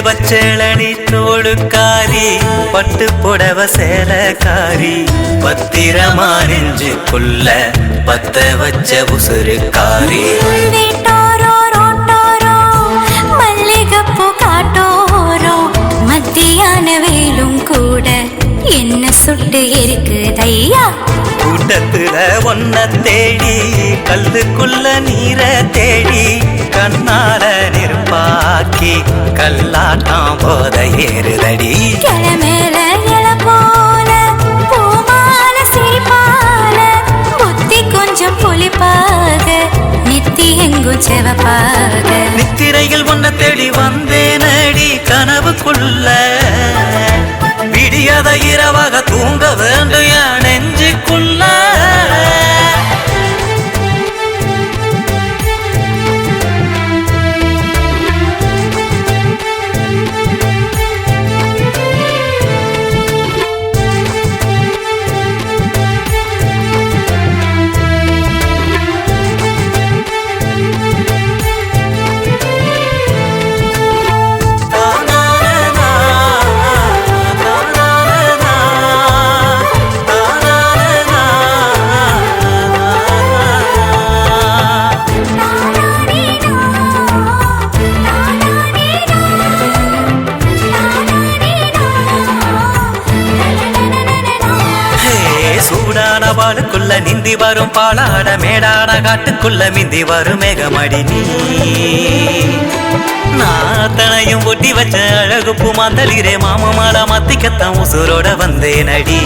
பச்சளனி தோளுக்காரி பட்டு புடவ சேலக்காரி பத்திரமா நெஞ்சுக்குள்ள பத்த வச்ச உசுருக்காரி மல்லிகப்பூ காட்டோரோ மத்தியான வேலும் கூட என்ன சுட்டு இருக்குதையா கூட்டத்துல ஒன்ன தேடி கல்லுக்குள்ள நீர தேடி கண்ணால நெருப்பாக்கி கல்லாட்டம் போத ஏறுதடி கிளமேல இல போல பூமால சிரிப்பால புத்தி கொஞ்சம் புளிப்பாக நித்தி எங்கும் செவப்பாக நித்திரையில் ஒன்ன தேடி வந்தேனடி கனவுக்குள்ள விடியாத இரவாக தூங்க வேண்டும் என் நெஞ்சுக்குள்ள பாலுக்குள்ள நிந்தி வரும் பாலாட மேடாட காட்டுக்குள்ள மிந்தி வரும் மேகமடி நீ நாத்தனையும் ஒட்டி வச்ச அழகு பூமாந்தளிரே மாம மாலை மாத்திக்கத்தான் உசுரோட வந்தேன் அடி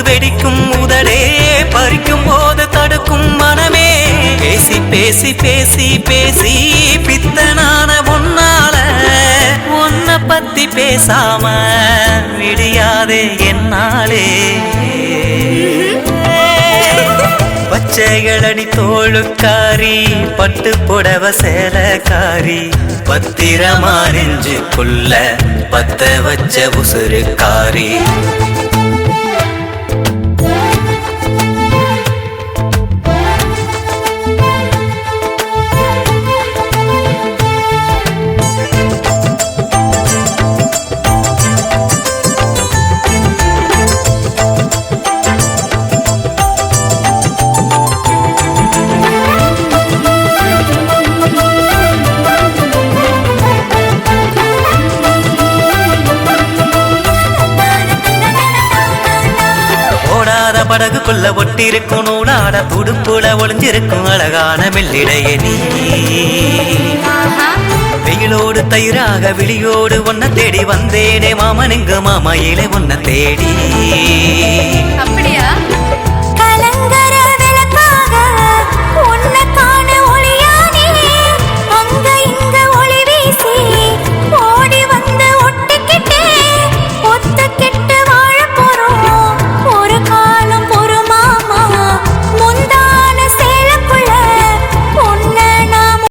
வெடிக்கும் முதடே பறிக்கும் போது தடுக்கும் மனமே பேசி பேசி பேசி பேசி பித்தனான உன்னால உன்னை பத்தி பேசாம விடியாதே என்னாலே பச்சை இளநி தோளுக்காரி பட்டு புடவ சேலக்காரி பத்திரமா நெஞ்சுக்குள்ள பத்த வச்ச உசுருக்காரி படகுக்குள்ள ஒட்டிருக்கும் நூலாட துடுப்புல ஒளிஞ்சிருக்கும் அழகான மெல்லிடைய நீ வெயிலோடு தயிராக விழியோடு ஒன்ன தேடி வந்தேனே மாமனுங்க மாமையிலே ஒன்ன தேடி அப்படியா